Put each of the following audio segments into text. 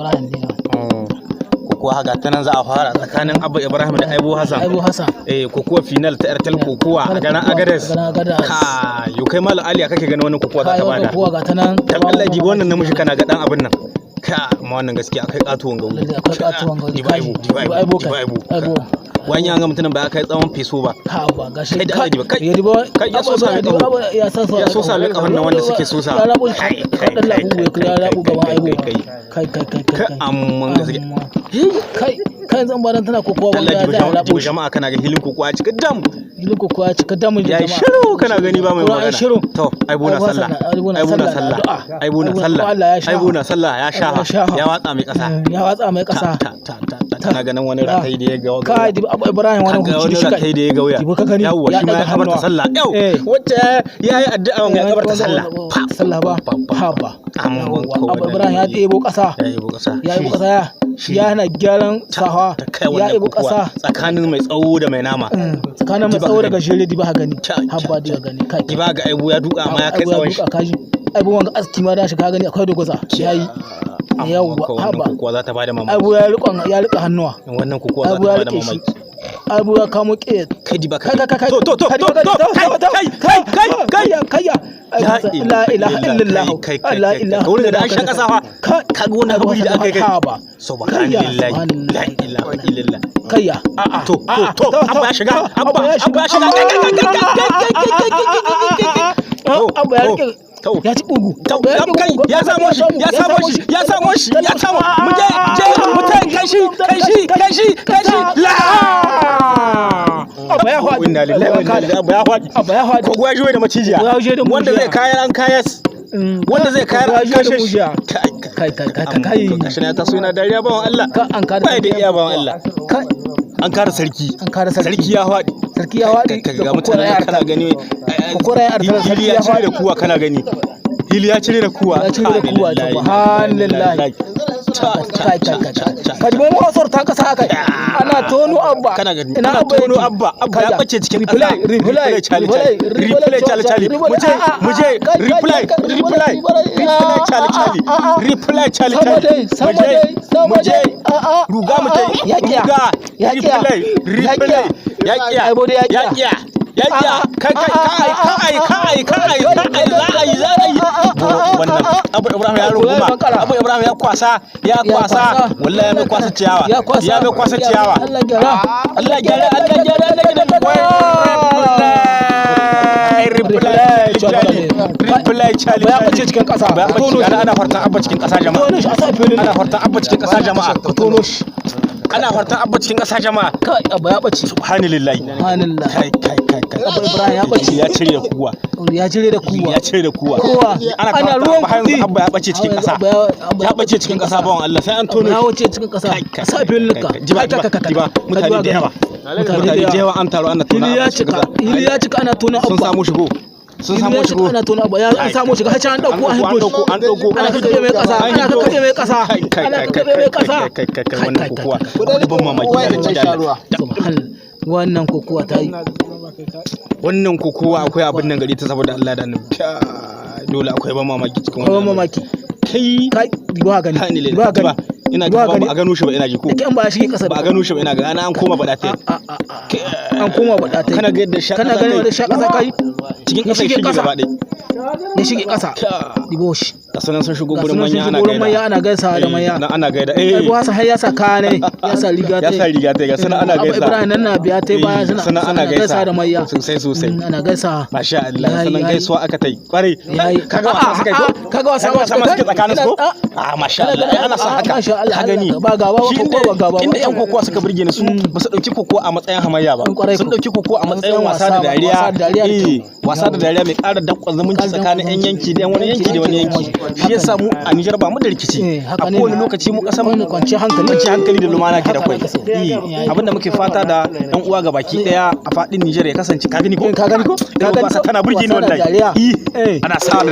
Ibrahim ne kokowa haka ta nan za a fara tsakanin Abba Ibrahim da Aibo Hassan kokowa final ta Airtel kokowa a garin Agades ka yo kai Malam Ali kake ganin wannan kokowa za ta bada kokowa ga ta nan dan Allah ji wannan namiji kana ga dan abin nan ka amma wannan gaskiya akai katuwan gawo akwai katuwan gawo Aibo wani an ga mutumin ba kai tsawon feso ba ha ba gashi kai da Allah ba kai ya so sa ya so sa mai kafan nan wanda suke so sa ya rabu dan labu ya rabu gaban Aibo kai amma gaskiya kai zan baran tana kokowa wanda ya rabu jama'a kana ga hilin kokowa cikin dam ya shiru kana gani ba mai magana to Aibo na sallah ya sha ya watsa mai kasa kana ganin wani ratai da ya ga kai Abu Ibrahim wani hukunci shi kai da ya ga wuya yawa shi ma ya kabarta sallah wacce yayi addu'a wanga ya kabarta sallah ba Abu Ibrahim ya ɗebo kasa ya hana gyaran saha ya ɗebo kasa tsakanin mai tsawo da mai nama tsakanin mai tsawo daga jere di ba gani habba di gani kai di ba ga Aibo ya duka amma ya kai tsawon shi Aibo wanga aski ma da shi ka gani akwai dogoza yayi yawwa haba kokowa za ta bada mamaki Aibo ya rika hannuwa wannan kokowa za ta bada mamaki Aibo ya kamo ke kai di ba kai to la ilaha illallah la ilaha wurin da an sha kasa fa kaga wannan abu da aka kai subhanallahi la ilaha illallah kayya to abba ya shiga abba ya rike ya ci bugu ya samo shi kashi la abba ya faɗi inna lillahi wa inna ilaihi abba ya faɗi ko ya juye da macijiya wanda zai kayar an kayas wanda zai kayar an kashe shi kai kashi na taso yana dariya bawan Allah bai da iya bawan Allah an kara sarki ya faɗi ga mutane kana gani hili ya cire da kuwa kana gani hili ya cire da kuwa subhanallah kadimo mawasar ta kasa haka ana tono abba ina tono abba ya bace cikin kasa replay chali muje replay chali muje ruga muje replay yakiya kai wannan Abu Ibrahim ya runguma Abu Ibrahim ya kwasa wallahi ya mai kwasa ciyawa Allah gyara replay challenge ya bace cikin kasa ana fartan abba cikin kasa jama'a ana fartan abba cikin kasa jama'a kai abba ya bace subhanallahi kai Abu Ibrahim ya bace ya cire da kuwa ana ruwan kudi abba ya bace cikin kasa bawon Allah sai an tono ya wace cikin kasa safin luka mutane da yawa an taro ana tona ili ya cika ana tona abba sun samu shigo ana tona abba an samu shiga har an dauko ana kakkabe mai kasa wannan kokowa ban mamaki da wannan kokowa ta yi wannan kokowa akwai abin nan gari ta saboda Allah da annabi dole akwai ban mamaki cikin wannan kai ba gani ina ga ba a gano shi ba ina ji ko kan ba shi kasa ba a gano shi ba ina ga an koma bada ta kana ga yadda shaka kai cikin kasa shi gaba dai ya shige kasa dibo shi sanan sun shigo gurin manya ana gaisa da manya ana gaida Aibo Hassan har ya sa kane ya sa riga ta ga sanan ana gaisa Ibrahim nan na biya tai baya sanan ana gaisa da manya sosai ana gaisa masha Allah sanan gaisuwa aka tai kwarai kaga wasa suke tsakanin su ko masha Allah ana sa haka ka gani ba gaba ba gaba inda yan kokowa suka burge ni su ba su dauki kokowa a matsayin hamayya ba sun dauki kokowa a matsayin wasa da dariya wasa da dariya mai ƙara dankon zumunci tsakanin yan yanki da wani yanki da wani yanki shi yasa mu a Nijar ba mu da rikici a kowane lokaci mu kasan mu kwanci hankali da lumana ke da kai abinda muke fata da yan uwa gabaki daya a fadin Nijar ya kasance ka gani ko wasa tana burge ni wallahi ana sa da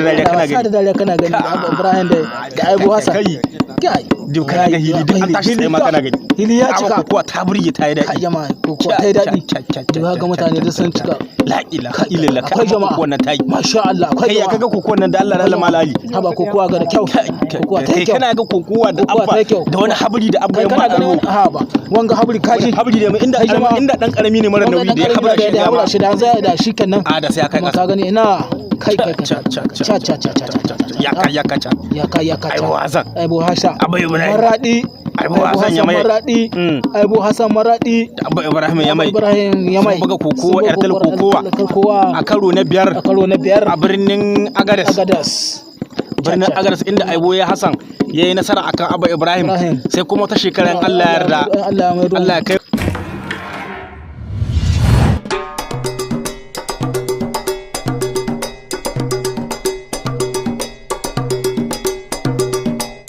dariya kana gani Abu Ibrahim da Aibo Hassan duk kana ga hili duk an tashi sai ma kana gani hili ya cika ko ta burge ta yi daɗi jama'a ko ta yi daɗi da ga mutane da sun cika la ilaha illallah akwai jama'a ko wannan tayi masha Allah akwai kai ya kaga koko nan da Allah da malali haba kokowa ga da kyau kokowa ta kyau kana ga kokowa da abba da wani habri da abba ya ma kana ga haba wanga habri kaji habri da inda dan karami ne mara nauyi da ya habra shi da zai da shi kenan a da sai kai ka gani ina kai ya kaca ai wazan ai bo hasa abai ibrahim maradi aibu hasan ya mai aibu hasan maradi abu ibrahim ya mai sun buga kokowa yar tal kokowa a karo na biyar a birnin agadas inda aibo ya hasan yayi nasara akan abu ibrahim sai kuma ta shekaran Allah ya yarda Allah ya kai